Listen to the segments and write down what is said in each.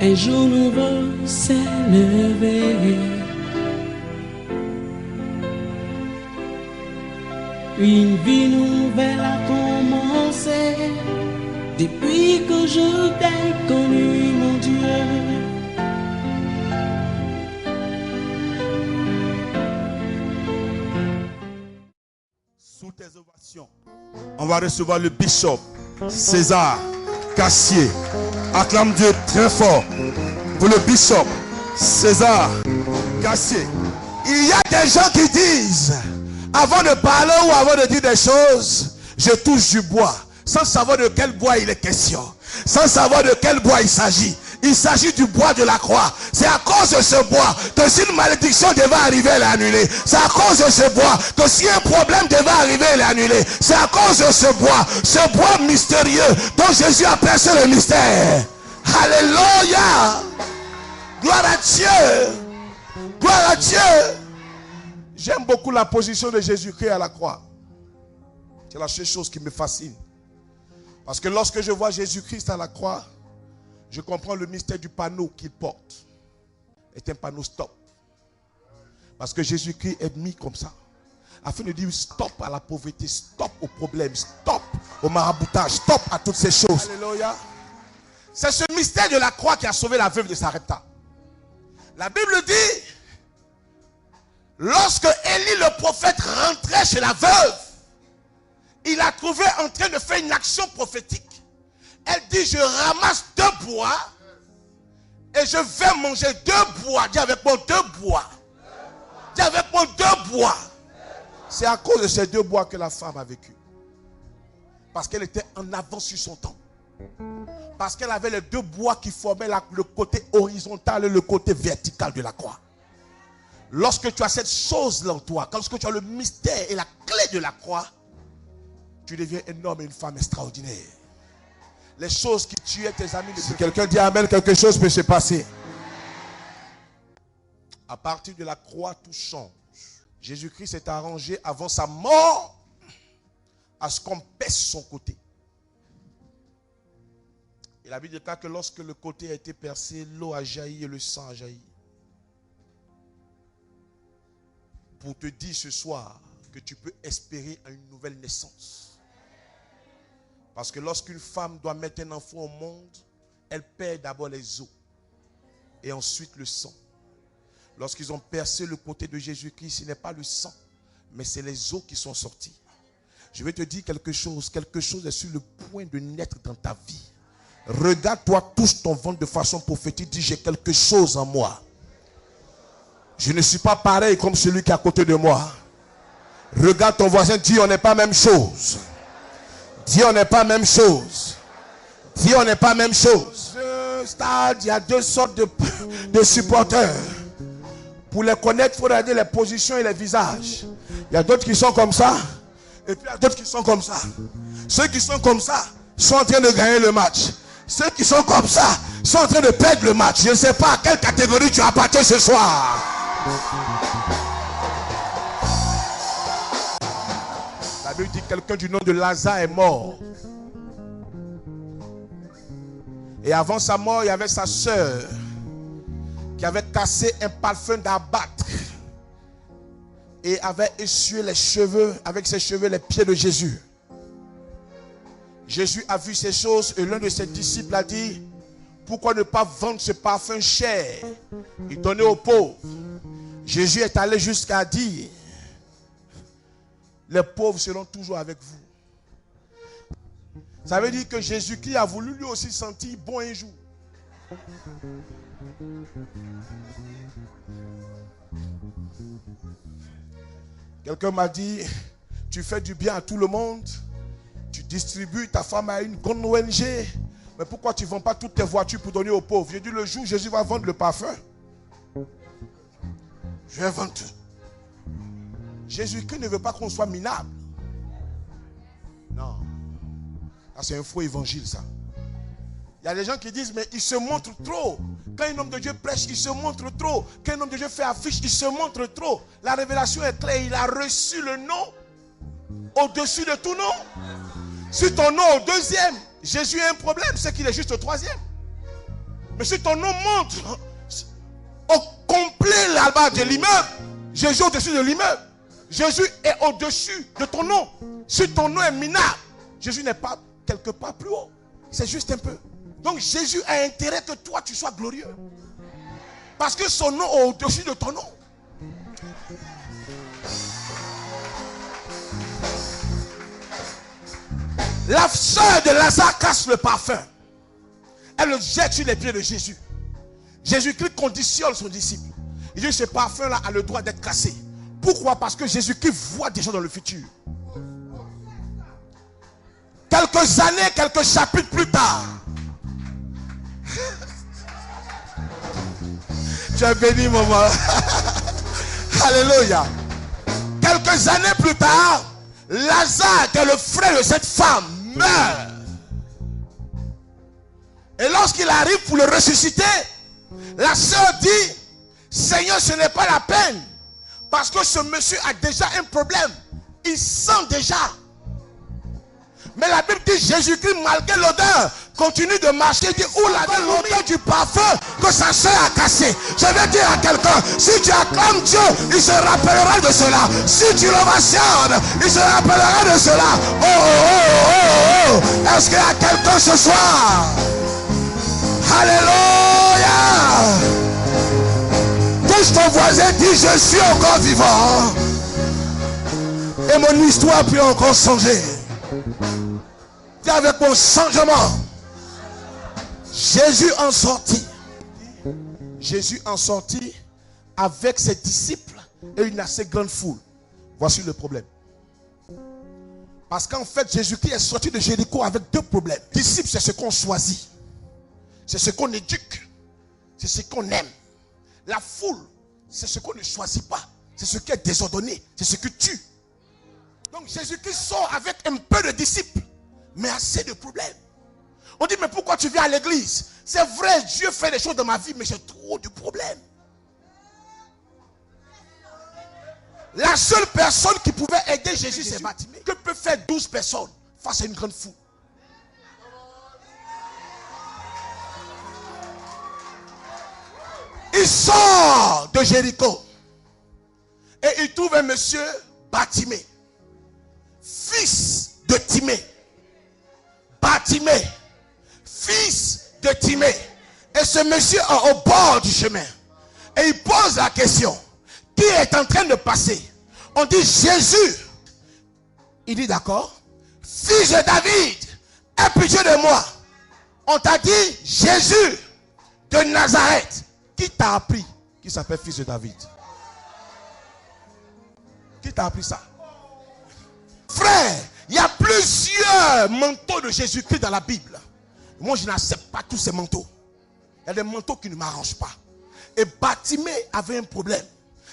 Un jour nouveau s'est levé. Une vie nouvelle a commencé. Depuis que je t'ai connu, mon Dieu. Sous tes ovations, on va recevoir le bishop César Cassier. Acclame Dieu très fort pour le bishop César Cassier. Il y a des gens qui disent, avant de parler ou avant de dire des choses, je touche du bois, sans savoir de quel bois il est question, sans savoir de quel bois il s'agit. Il s'agit du bois de la croix. C'est à cause de ce bois que si une malédiction devait arriver, elle est annulée. C'est à cause de ce bois que si un problème devait arriver, elle est annulée. C'est à cause de ce bois mystérieux dont Jésus a percé le mystère. Alléluia. Gloire à Dieu. Gloire à Dieu. J'aime beaucoup la position de Jésus-Christ à la croix. C'est la seule chose qui me fascine. Parce que lorsque je vois Jésus-Christ à la croix, je comprends le mystère du panneau qu'il porte. C'est un panneau stop. Parce que Jésus-Christ est mis comme ça. Afin de dire stop à la pauvreté, stop aux problèmes, stop au maraboutage, stop à toutes ces choses. Alléluia. C'est ce mystère de la croix qui a sauvé la veuve de Sarepta. La Bible dit, lorsque Élie le prophète rentrait chez la veuve, il a trouvé en train de faire une action prophétique. Elle dit, je ramasse 2 bois et je vais manger 2 bois. Dis avec moi 2 bois. Dis avec moi 2 bois. C'est à cause de ces 2 bois que la femme a vécu. Parce qu'elle était en avance sur son temps. Parce qu'elle avait les 2 bois qui formaient le côté horizontal et le côté vertical de la croix. Lorsque tu as cette chose-là en toi, lorsque tu as le mystère et la clé de la croix, tu deviens un homme et une femme extraordinaire. Les choses qui tuaient tes amis. Si quelqu'un dit amen, quelque chose peut se passer. À partir de la croix, tout change. Jésus-Christ s'est arrangé avant sa mort à ce qu'on pèse son côté. Et la Bible déclare que lorsque le côté a été percé, l'eau a jailli et le sang a jailli. Pour te dire ce soir que tu peux espérer à une nouvelle naissance. Parce que lorsqu'une femme doit mettre un enfant au monde, elle perd d'abord les os et ensuite le sang. Lorsqu'ils ont percé le côté de Jésus-Christ, ce n'est pas le sang, mais c'est les os qui sont sortis. Je vais te dire quelque chose est sur le point de naître dans ta vie. Regarde-toi, touche ton ventre de façon prophétique, dis j'ai quelque chose en moi. Je ne suis pas pareil comme celui qui est à côté de moi. Regarde ton voisin, dis on n'est pas même chose. Dis on n'est pas même chose. Dis on n'est pas même chose. Stade, il y a 2 sortes de supporters. Pour les connaître, il faut regarder les positions et les visages. Il y a d'autres qui sont comme ça. Et puis il y a d'autres qui sont comme ça. Ceux qui sont comme ça sont en train de gagner le match. Ceux qui sont comme ça sont en train de perdre le match. Je ne sais pas à quelle catégorie tu appartiens ce soir. La Bible dit que quelqu'un du nom de Lazare est mort. Et avant sa mort, il y avait sa sœur qui avait cassé un parfum d'arbâtre et avait essuyé les cheveux, avec ses cheveux, les pieds de Jésus. Jésus a vu ces choses et l'un de ses disciples a dit, pourquoi ne pas vendre ce parfum cher et donner aux pauvres? Jésus est allé jusqu'à dire, les pauvres seront toujours avec vous. Ça veut dire que Jésus-Christ a voulu lui aussi sentir bon un jour. Quelqu'un m'a dit, tu fais du bien à tout le monde, tu distribues ta femme à une grande ONG, mais pourquoi tu ne vends pas toutes tes voitures pour donner aux pauvres? J'ai dit, le jour où Jésus va vendre le parfum, je vais vendre tout. Jésus-Christ ne veut pas qu'on soit minable. Non. C'est un faux évangile, ça. Il y a des gens qui disent, mais il se montre trop. Quand un homme de Dieu prêche, il se montre trop. Quand un homme de Dieu fait affiche, il se montre trop. La révélation est claire. Il a reçu le nom au-dessus de tout nom. Si ton nom au 2e, Jésus a un problème, c'est qu'il est juste au 3e. Mais si ton nom monte au complet là-bas de l'immeuble, Jésus est au-dessus de l'immeuble. Jésus est au-dessus de ton nom. Si ton nom est minable, Jésus n'est pas quelque part plus haut. C'est juste un peu. Donc Jésus a intérêt que toi tu sois glorieux. Parce que son nom est au-dessus de ton nom. La sœur de Lazare casse le parfum. Elle le jette sur les pieds de Jésus. Jésus-Christ conditionne son disciple. Il dit ce parfum-là a le droit d'être cassé. Pourquoi? Parce que Jésus-Christ voit déjà dans le futur. Quelques années, quelques chapitres plus tard. Tu es béni, maman. Alléluia. Quelques années plus tard, Lazare, qui est le frère de cette femme, meurt. Et lorsqu'il arrive pour le ressusciter, la sœur dit, Seigneur, ce n'est pas la peine. Parce que ce monsieur a déjà un problème. Il sent déjà. Mais la Bible dit, Jésus-Christ, malgré l'odeur, continue de marcher. Il dit, où l'odeur du parfum que sa sœur a cassé. Je vais dire à quelqu'un, si tu acclames Dieu, il se rappellera de cela. Si tu l'ovationnes, il se rappellera de cela. Oh, oh, oh, oh, oh. Est-ce qu'il y a quelqu'un ce soir? Alléluia. Touche ton voisin, dis, je suis encore vivant. Et mon histoire peut encore changer. Dis avec mon changement. Jésus en sortit. Jésus en sortit avec ses disciples et une assez grande foule. Voici le problème. Parce qu'en fait, Jésus-Christ est sorti de Jéricho avec deux problèmes. Disciples, c'est ce qu'on choisit. C'est ce qu'on éduque. C'est ce qu'on aime. La foule, c'est ce qu'on ne choisit pas. C'est ce qui est désordonné. C'est ce que tue. Donc Jésus-Christ sort avec un peu de disciples, mais assez de problèmes. On dit, mais pourquoi tu viens à l'église? C'est vrai, Dieu fait des choses dans ma vie, mais j'ai trop de problèmes. La seule personne qui pouvait aider Jésus, c'est Bartimée. Que peut faire 12 personnes face à une grande foule? Il sort de Jéricho et il trouve un monsieur, Bartimée, fils de Timée. Bartimée, fils de Timée. Et ce monsieur est au bord du chemin. Et il pose la question, qui est en train de passer? On dit Jésus. Il dit d'accord. Fils de David, aie pitié de moi. On t'a dit Jésus de Nazareth. Qui t'a appris qu'il s'appelle fils de David? Qui t'a appris ça? Frère, il y a plusieurs manteaux de Jésus-Christ dans la Bible. Moi, je n'accepte pas tous ces manteaux. Il y a des manteaux qui ne m'arrangent pas. Et Bartimée avait un problème.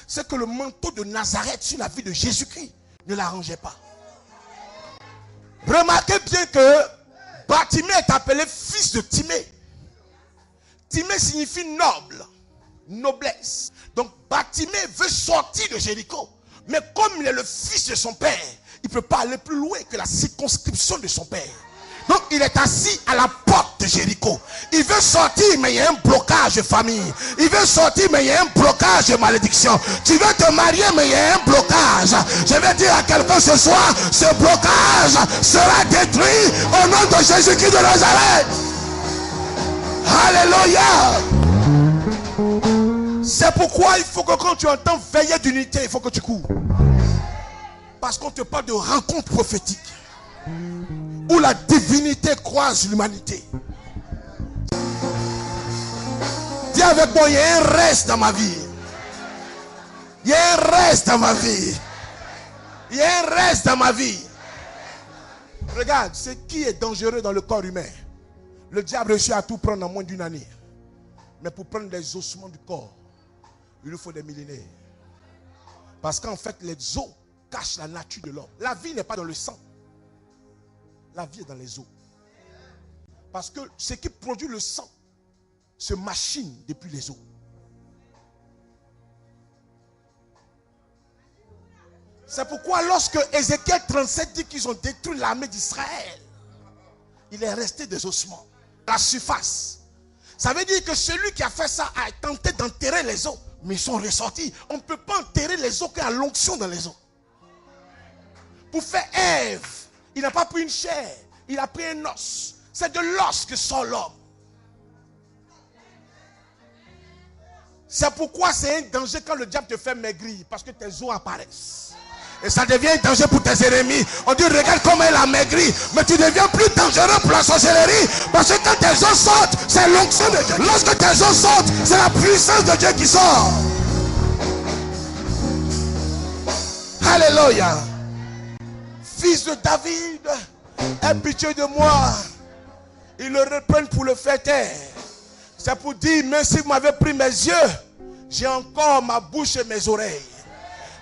C'est que le manteau de Nazareth sur la vie de Jésus-Christ ne l'arrangeait pas. Remarquez bien que Bartimée est appelé fils de Timée. Timée signifie noble, noblesse. Donc Bartimée veut sortir de Jéricho. Mais comme il est le fils de son père, il ne peut pas aller plus loin que la circonscription de son père. Donc il est assis à la porte de Jéricho. Il veut sortir, mais il y a un blocage de famille. Il veut sortir, mais il y a un blocage de malédiction. Tu veux te marier, mais il y a un blocage. Je vais dire à quelqu'un ce soir, ce blocage sera détruit au nom de Jésus-Christ de Nazareth. Alléluia. C'est pourquoi il faut que quand tu entends veiller d'unité, il faut que tu cours. Parce qu'on te parle de rencontre prophétique où la divinité croise l'humanité. Dis avec moi, il y a un reste dans ma vie. Il y a un reste dans ma vie. Il y a un reste dans ma vie. Regarde, ce qui est dangereux dans le corps humain. Le diable réussit à tout prendre en moins d'une année. Mais pour prendre les ossements du corps, il lui faut des millénaires. Parce qu'en fait, les os cachent la nature de l'homme. La vie n'est pas dans le sang. La vie est dans les os. Parce que ce qui produit le sang se machine depuis les os. C'est pourquoi lorsque Ézéchiel 37 dit qu'ils ont détruit l'armée d'Israël, il est resté des ossements. La surface. Ça veut dire que celui qui a fait ça a tenté d'enterrer les os. Mais ils sont ressortis. On ne peut pas enterrer les os qu'il y a l'onction dans les os. Pour faire Ève, il n'a pas pris une chair. Il a pris un os. C'est de l'os que sort l'homme. C'est pourquoi c'est un danger quand le diable te fait maigrir. Parce que tes os apparaissent. Et ça devient un danger pour tes ennemis. On dit regarde comment il a maigri. Mais tu deviens plus dangereux pour la sorcellerie. Parce que quand tes os sortent, c'est l'onction de Dieu. Lorsque tes os sortent, c'est la puissance de Dieu qui sort. Alléluia. Fils de David, aie pitié de moi. Ils le reprennent pour le faire taire. C'est pour dire, même si vous m'avez pris mes yeux, j'ai encore ma bouche et mes oreilles.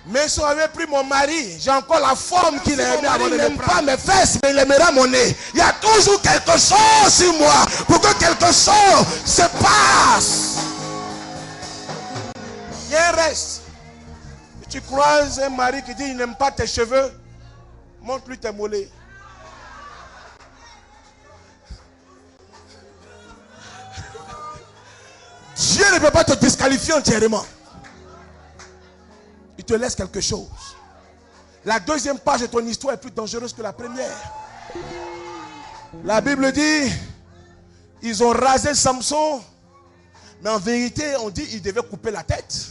Mais si vous avez pris mon mari, j'ai encore la forme qu'il aime. Il n'aime pas mes fesses, mais il aimera mon nez. Il y a toujours quelque chose sur moi pour que quelque chose se passe. Il y a un reste. Tu croises un mari qui dit il n'aime pas tes cheveux, montre-lui tes mollets. Dieu ne peut pas te disqualifier entièrement. Il te laisse quelque chose. La deuxième page de ton histoire est plus dangereuse que la première. La Bible dit, ils ont rasé Samson, mais en vérité, on dit qu'ils devaient couper la tête.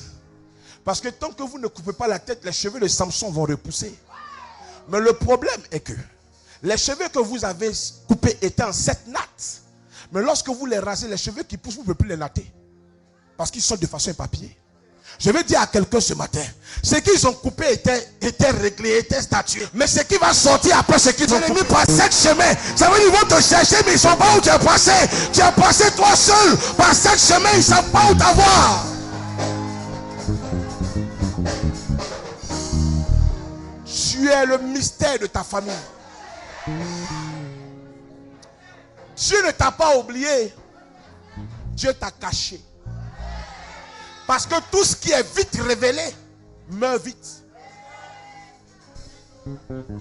Parce que tant que vous ne coupez pas la tête, les cheveux de Samson vont repousser. Mais le problème est que les cheveux que vous avez coupés étaient en 7 nattes. Mais lorsque vous les rasez, les cheveux qui poussent, vous ne pouvez plus les natter. Parce qu'ils sortent de façon éparpillée. Je vais dire à quelqu'un ce matin, ce qu'ils ont coupé était réglé, était statué. Mais ce qui va sortir après ce qu'ils ont coupé par 7 chemins, ça veut dire qu'ils vont te chercher, mais ils ne savent pas où tu es passé. Tu es passé toi seul par 7 chemins, ils ne savent pas où t'avoir. Tu es le mystère de ta famille. Dieu ne t'a pas oublié. Dieu t'a caché. Parce que tout ce qui est vite révélé meurt vite.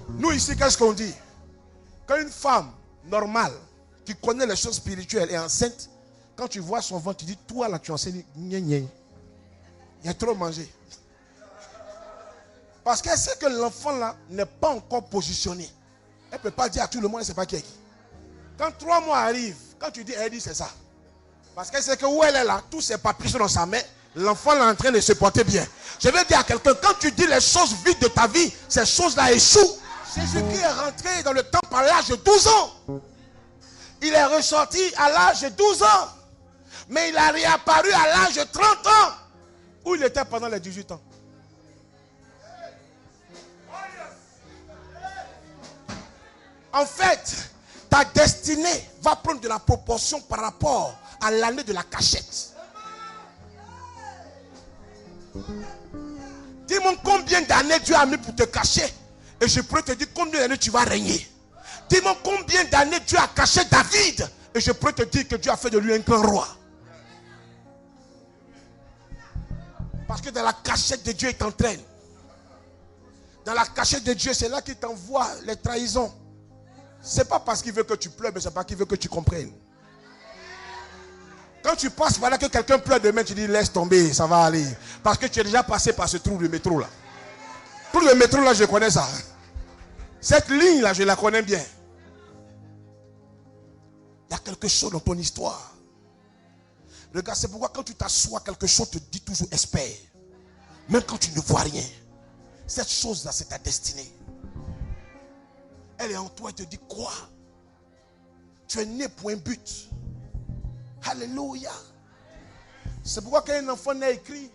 Nous ici, qu'est-ce qu'on dit? Quand une femme normale qui connaît les choses spirituelles est enceinte, quand tu vois son ventre, tu dis, toi là tu enseignes, il y a trop mangé. Parce qu'elle sait que l'enfant là n'est pas encore positionné. Elle ne peut pas dire à tout le monde, elle ne sait pas qui est qui. Quand 3 mois arrivent, quand tu dis, elle dit c'est ça. Parce qu'elle sait que où elle est là, tous ses papiers sont dans sa main. L'enfant est en train de se porter bien. Je vais dire à quelqu'un, quand tu dis les choses vides de ta vie, ces choses-là échouent. Jésus-Christ est rentré dans le temple à l'âge de 12 ans. Il est ressorti à l'âge de 12 ans. Mais il a réapparu à l'âge de 30 ans. Où il était pendant les 18 ans. En fait, ta destinée va prendre de la proportion par rapport à l'année de la cachette. Dis-moi combien d'années Dieu a mis pour te cacher. Et je pourrais te dire combien d'années tu vas régner. Dis-moi combien d'années Dieu a caché David. Et je pourrais te dire que Dieu a fait de lui un grand roi. Parce que dans la cachette de Dieu, il t'entraîne. Dans la cachette de Dieu, c'est là qu'il t'envoie les trahisons. C'est pas parce qu'il veut que tu pleures, mais c'est parce qu'il veut que tu comprennes. Quand tu passes par là que quelqu'un pleure demain, tu dis laisse tomber, ça va aller. Parce que tu es déjà passé par ce trou de métro là. Pour le métro là, je connais ça. Cette ligne là, je la connais bien. Il y a quelque chose dans ton histoire. Regarde, c'est pourquoi quand tu t'assois, quelque chose te dit toujours espère. Même quand tu ne vois rien. Cette chose là, c'est ta destinée. Elle est en toi et te dit quoi? Tu es né pour un but. Alléluia. C'est pourquoi quand un enfant naît écrit,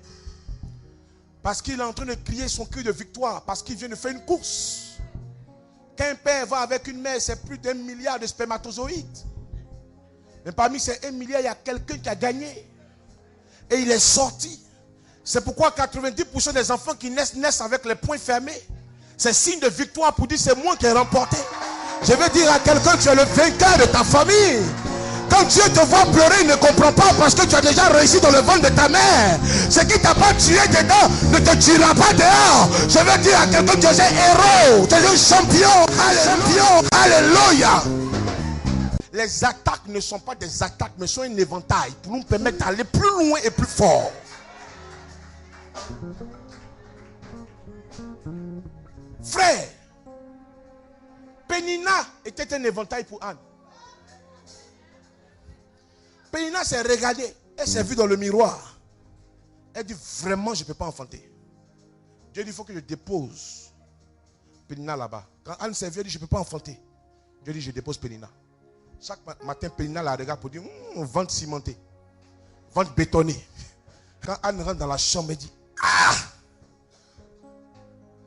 parce qu'il est en train de crier son cri de victoire, parce qu'il vient de faire une course. Quand un père va avec une mère, c'est plus d'1 milliard de spermatozoïdes. Mais parmi ces 1 milliard, il y a quelqu'un qui a gagné. Et il est sorti. C'est pourquoi 90% des enfants qui naissent avec les poings fermés. C'est signe de victoire pour dire c'est moi qui ai remporté. Je veux dire à quelqu'un, tu es le vainqueur de ta famille. Quand Dieu te voit pleurer, il ne comprend pas parce que tu as déjà réussi dans le ventre de ta mère. Ce qui t'a pas tué dedans ne te tuera pas dehors. Je veux dire à quelqu'un, tu es un héros, tu es un champion. Alléluia. Alléluia. Les attaques ne sont pas des attaques, mais sont un éventail pour nous permettre d'aller plus loin et plus fort. Frère, Pénina était un éventail pour Anne. Pénina s'est regardée, elle s'est vue dans le miroir. Elle dit vraiment, je ne peux pas enfanter. Dieu dit, il faut que je dépose Pénina là-bas. Quand Anne s'est vue, elle dit, je ne peux pas enfanter. Dieu dit, je dépose Pénina. Chaque matin, Pénina la regarde pour dire, ventre cimenté, ventre bétonné. Quand Anne rentre dans la chambre, elle dit, ah!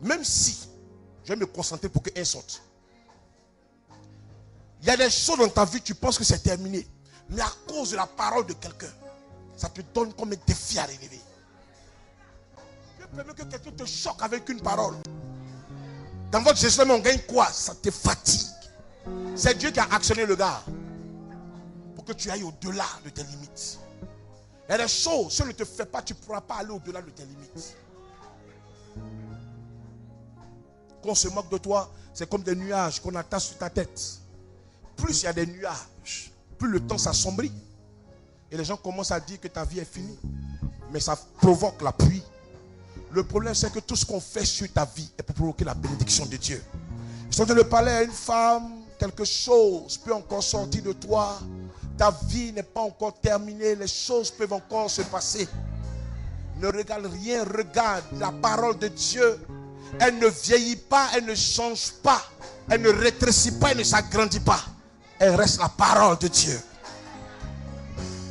Même si je vais me concentrer pour qu'elle sorte. Il y a des choses dans ta vie, tu penses que c'est terminé. Mais à cause de la parole de quelqu'un, ça te donne comme un défi à relever. Dieu permet que quelqu'un te choque avec une parole. Dans votre gestion, on gagne quoi? Ça te fatigue. C'est Dieu qui a actionné le gars pour que tu ailles au-delà de tes limites. Il y a des choses, si on ne te fait pas, tu ne pourras pas aller au-delà de tes limites. Quand on se moque de toi, c'est comme des nuages qu'on attache sur ta tête. Plus il y a des nuages, plus le temps s'assombrit. Et les gens commencent à dire que ta vie est finie. Mais ça provoque la pluie. Le problème, c'est que tout ce qu'on fait sur ta vie est pour provoquer la bénédiction de Dieu. Je suis en train de parler à une femme, quelque chose peut encore sortir de toi. Ta vie n'est pas encore terminée, les choses peuvent encore se passer. Ne regarde rien, regarde la parole de Dieu. Elle ne vieillit pas, elle ne change pas, elle ne rétrécit pas, elle ne s'agrandit pas. Elle reste la parole de Dieu.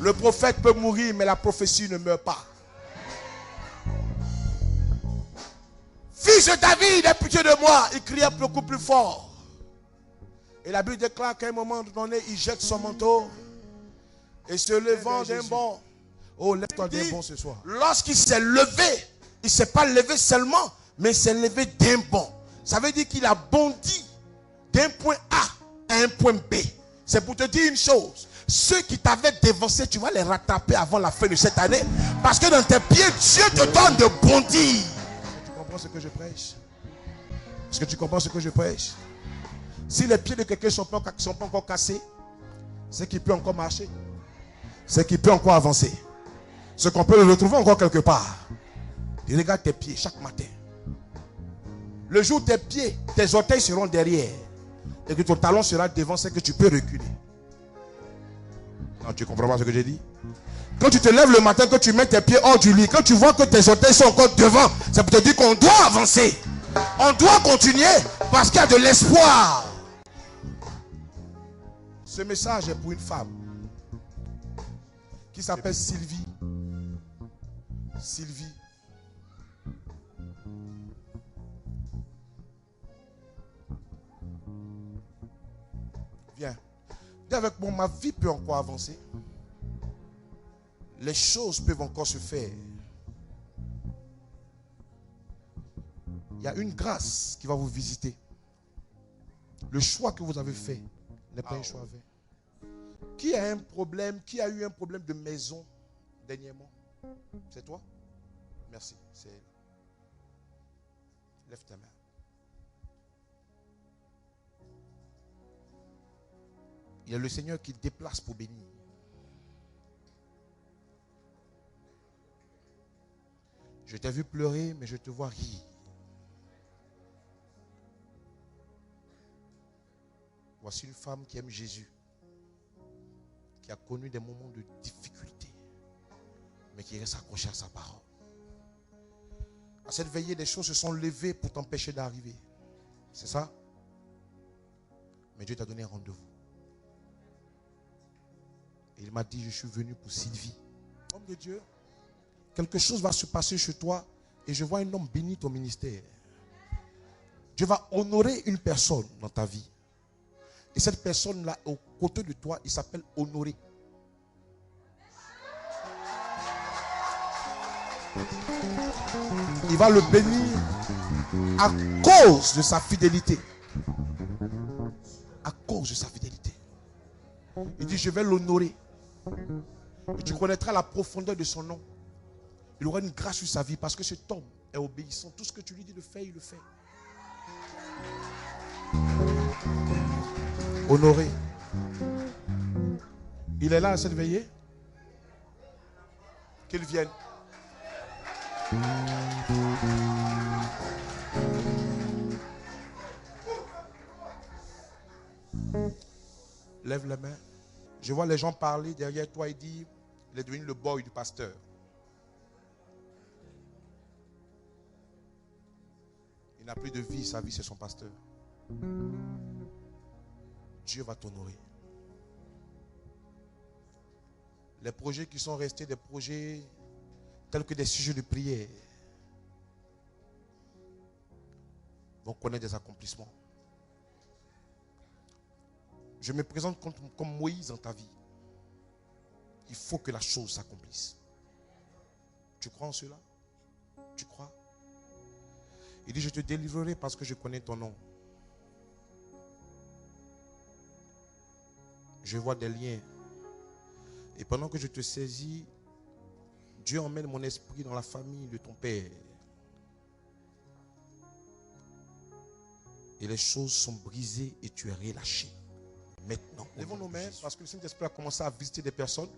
Le prophète peut mourir, mais la prophétie ne meurt pas. Fils de David, aie pitié de moi. Il criait beaucoup plus fort. Et la Bible déclare qu'à un moment donné, il jette son manteau. Et se levant d'un bond. Oh, lève-toi d'un bond ce soir. Lorsqu'il s'est levé, il ne s'est pas levé seulement, mais il s'est levé d'un bond. Ça veut dire qu'il a bondi d'un point A à un point B. C'est pour te dire une chose. Ceux qui t'avaient dévancé, tu vas les rattraper avant la fin de cette année. Parce que dans tes pieds, Dieu te donne de bondir. Tu comprends ce que je prêche? Est-ce que tu comprends ce que je prêche? Si les pieds de quelqu'un ne sont pas encore cassés, c'est qu'il peut encore marcher. C'est qu'il peut encore avancer. C'est qu'on peut le retrouver encore quelque part. Et regarde tes pieds chaque matin. Le jour où tes pieds, tes orteils seront derrière et que ton talon sera devant, c'est que tu peux reculer. Non, tu comprends pas ce que j'ai dit? Quand tu te lèves le matin, que tu mets tes pieds hors du lit, quand tu vois que tes orteils sont encore devant, c'est pour te dire qu'on doit avancer. On doit continuer parce qu'il y a de l'espoir. Ce message est pour une femme qui s'appelle Sylvie. Sylvie. Viens. Dis avec moi, ma vie peut encore avancer. Les choses peuvent encore se faire. Il y a une grâce qui va vous visiter. Le choix que vous avez fait n'est pas un choix vain. Qui a un problème, qui a eu un problème de maison dernièrement? C'est toi? Merci, c'est elle. Lève ta main. Il y a le Seigneur qui déplace pour bénir. Je t'ai vu pleurer, mais je te vois rire. Voici une femme qui aime Jésus, qui a connu des moments de difficulté, mais qui reste accrochée à sa parole. À cette veillée, des choses se sont levées pour t'empêcher d'arriver. C'est ça? Mais Dieu t'a donné un rendez-vous. Et il m'a dit, je suis venu pour Sylvie. Homme de Dieu, quelque chose va se passer chez toi et je vois un homme bénir ton ministère. Dieu va honorer une personne dans ta vie. Et cette personne-là, au côté de toi, il s'appelle Honoré. Il va le bénir à cause de sa fidélité. À cause de sa fidélité. Il dit, je vais l'honorer. Et tu connaîtras la profondeur de son nom. Il aura une grâce sur sa vie parce que cet homme est obéissant. Tout ce que tu lui dis de faire, il le fait. Honoré. Il est là à cette veillée? Qu'il vienne. Lève les mains. Je vois les gens parler derrière toi et dire, il est devenu le boy du pasteur. Il n'a plus de vie, sa vie c'est son pasteur. Dieu va t'honorer. Les projets qui sont restés des projets tels que des sujets de prière vont connaître des accomplissements. Je me présente comme Moïse dans ta vie. Il faut que la chose s'accomplisse. Tu crois en cela? Tu crois? Il dit, je te délivrerai parce que je connais ton nom. Je vois des liens. Et pendant que je te saisis, Dieu emmène mon esprit dans la famille de ton père. Et les choses sont brisées et tu es relâché. Maintenant, levons nos mains parce que le Saint-Esprit a commencé à visiter des personnes.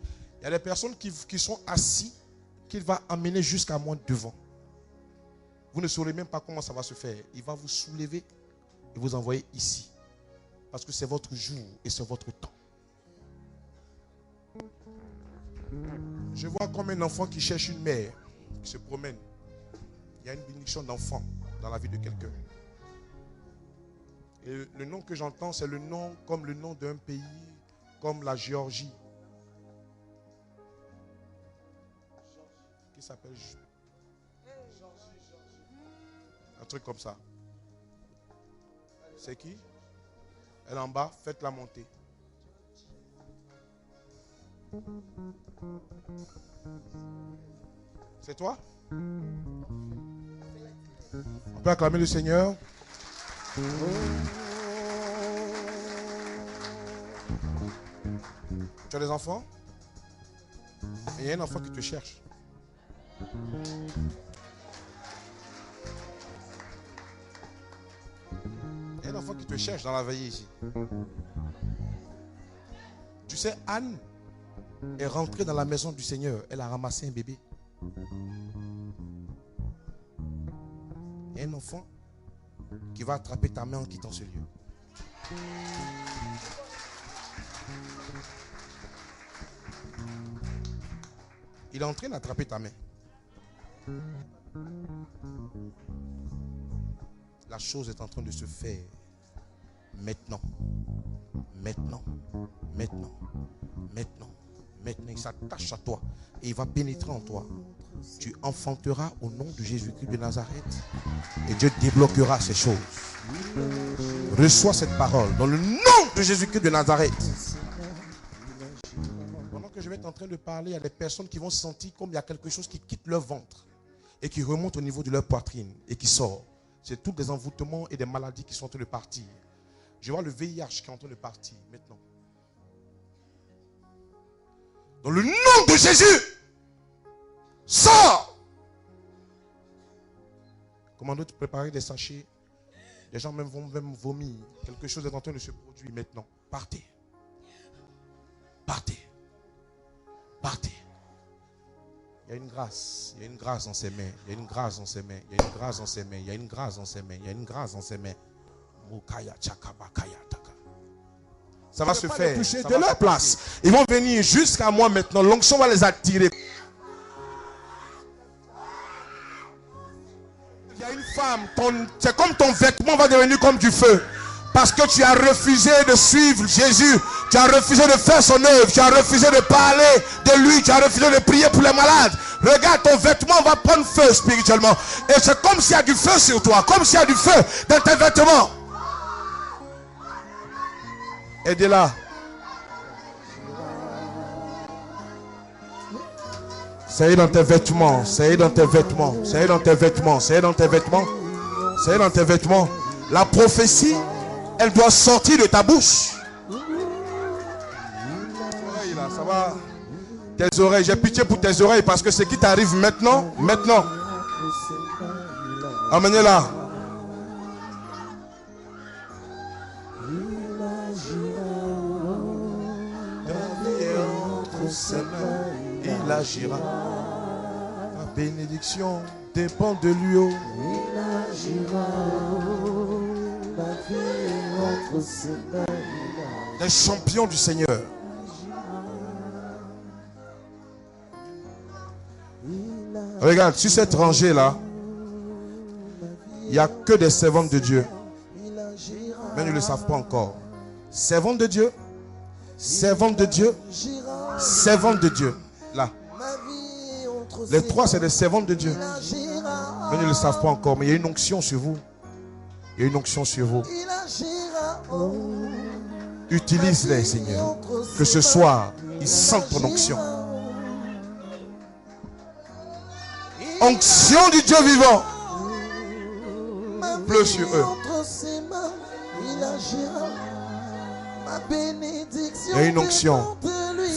Il y a des personnes qui sont assises qu'il va amener jusqu'à moi devant. Vous ne saurez même pas comment ça va se faire. Il va vous soulever et vous envoyer ici. Parce que c'est votre jour et c'est votre temps. Je vois comme un enfant qui cherche une mère, qui se promène. Il y a une bénédiction d'enfant dans la vie de quelqu'un. Et le nom que j'entends, c'est le nom comme le nom d'un pays, comme la Géorgie. Qui s'appelle un truc comme ça. C'est qui? Elle est en bas, faites-la monter. C'est toi? On peut acclamer le Seigneur. Tu as des enfants? Et il y a un enfant qui te cherche. Il y a un enfant qui te cherche dans la veillée ici. Tu sais, Anne est rentrée dans la maison du Seigneur. Elle a ramassé un bébé. Il y a un enfant qui va attraper ta main en quittant ce lieu. Il est en train d'attraper ta main. La chose est en train de se faire maintenant. Maintenant. Maintenant. Maintenant. Maintenant, il s'attache à toi et il va pénétrer en toi. Tu enfanteras au nom de Jésus-Christ de Nazareth et Dieu débloquera ces choses. Reçois cette parole dans le nom de Jésus-Christ de Nazareth. Pendant que je vais être en train de parler, il y a des personnes qui vont se sentir comme il y a quelque chose qui quitte leur ventre et qui remonte au niveau de leur poitrine et qui sort. C'est tous des envoûtements et des maladies qui sont en train de partir. Je vois le VIH qui est en train de partir maintenant. Dans le nom de Jésus, sors! Commando de préparer des sachets. Les gens même vont même vomir. Quelque chose est en train de se produire maintenant. Partez. Partez. Partez. Il y a une grâce. Il y a une grâce dans ses mains. Il y a une grâce dans ses mains. Il y a une grâce dans ses mains. Il y a une grâce dans ses mains. Il y a une grâce dans ses mains. Ça va se faire. Toucher de leur place. Ils vont venir jusqu'à moi maintenant. L'onction va les attirer. Il y a une femme. C'est comme ton vêtement va devenir comme du feu. Parce que tu as refusé de suivre Jésus. Tu as refusé de faire son œuvre. Tu as refusé de parler de lui. Tu as refusé de prier pour les malades. Regarde, ton vêtement va prendre feu spirituellement. Et c'est comme s'il y a du feu sur toi. Comme s'il y a du feu dans tes vêtements. Aidez-la. C'est dans tes vêtements. C'est dans tes vêtements. C'est dans tes vêtements. C'est dans tes vêtements. C'est dans tes vêtements. La prophétie, elle doit sortir de ta bouche. Là, ça va. Tes oreilles, j'ai pitié pour tes oreilles parce que ce qui t'arrive maintenant, amenez-la. entre ses mains, il agira. La bénédiction dépend de lui. Oh. Il agira. La vie entre ses mains. Les champions du Seigneur. Regarde, sur cette rangée-là, il n'y a que des servantes de Dieu. Mais ils ne le savent pas encore. Servantes de Dieu, servantes de Dieu, servantes de Dieu. Là. Les trois, c'est des servantes de Dieu. Mais ils ne le savent pas encore. Mais il y a une onction sur vous. Il y a une onction sur vous. Utilise-les, Seigneur. Que ce soir, ils sentent ton onction. Onction du Dieu vivant. Pleut sur eux. Il y a une onction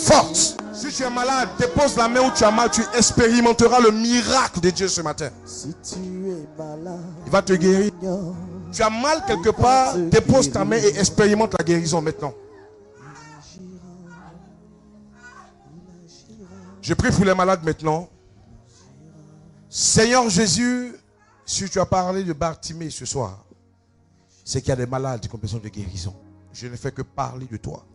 forte. Si tu es malade, dépose la main où tu as mal. Tu expérimenteras le miracle de Dieu ce matin. Si tu es malade, il va te guérir. Tu as mal quelque part, dépose ta main et expérimente la guérison maintenant. Je prie pour les malades maintenant. Seigneur Jésus, si tu as parlé de Bartimée ce soir, c'est qu'il y a des malades qui ont besoin de guérison. Je ne fais que parler de toi.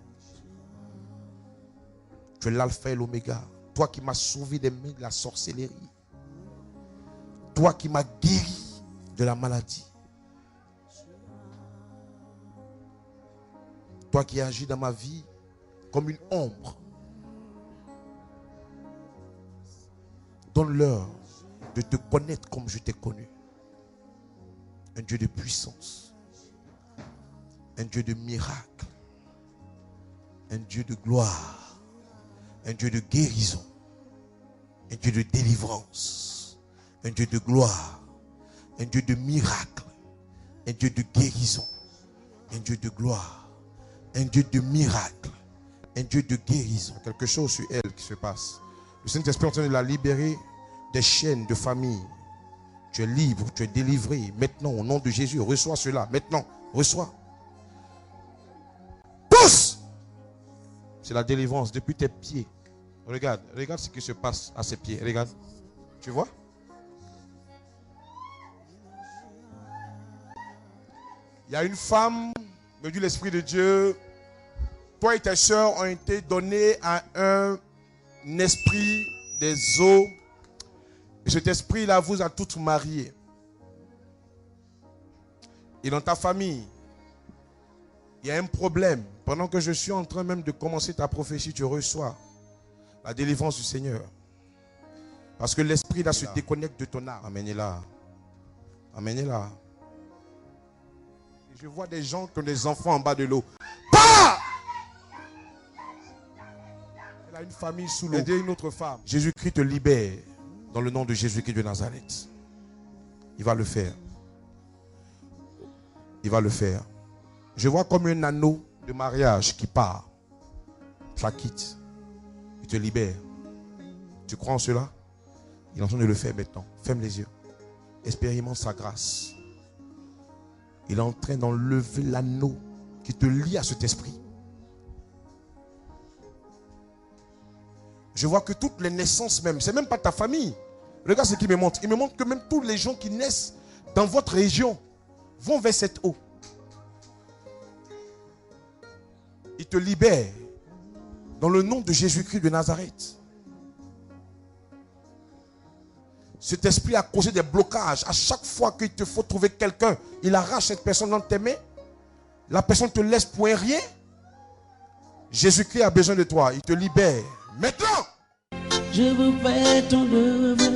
Tu es l'alpha et l'oméga. Toi qui m'as sauvé des mains de la sorcellerie. Toi qui m'as guéri de la maladie. Toi qui agis dans ma vie comme une ombre. Donne-leur de te connaître comme je t'ai connu. Un Dieu de puissance. Un Dieu de miracle. Un Dieu de gloire. Un Dieu de guérison. Un Dieu de délivrance. Un Dieu de gloire. Un Dieu de miracle. Un Dieu de guérison. Un Dieu de gloire. Un Dieu de miracle. Un Dieu de guérison. Quelque chose sur elle qui se passe. Le Saint-Esprit est en train de la libérer des chaînes de famille. Tu es libre, tu es délivré. Maintenant, au nom de Jésus, reçois cela. Maintenant, reçois. Pousse! C'est la délivrance depuis tes pieds. Regarde, regarde ce qui se passe à ses pieds. Regarde. Tu vois? Il y a une femme, me dit l'Esprit de Dieu. Toi et tes soeurs ont été donnés à un esprit des eaux. Et cet esprit-là vous a toutes mariées. Et dans ta famille, il y a un problème. Pendant que je suis en train même de commencer ta prophétie, tu reçois la délivrance du Seigneur. Parce que l'esprit là se déconnecte de ton âme. Amenez-la. Amenez-la. Je vois des gens qui ont des enfants en bas de l'eau. Pas! Elle a une famille sous l'eau. Aider une autre femme. Jésus-Christ te libère. Dans le nom de Jésus-Christ de Nazareth. Il va le faire. Il va le faire. Je vois comme un anneau de mariage qui part. Ça quitte. Il te libère. Tu crois en cela? Il est en train de le faire maintenant. Ferme les yeux. Expérimente sa grâce. Il est en train d'enlever l'anneau qui te lie à cet esprit. Je vois que toutes les naissances même, c'est même pas ta famille. Regarde ce qu'il me montre. Il me montre que même tous les gens qui naissent dans votre région vont vers cette eau. Il te libère dans le nom de Jésus-Christ de Nazareth. Cet esprit a causé des blocages. À chaque fois qu'il te faut trouver quelqu'un, il arrache cette personne dans tes mains. La personne te laisse pour un rien. Jésus-Christ a besoin de toi. Il te libère. Maintenant! Je veux faire ton œuvre.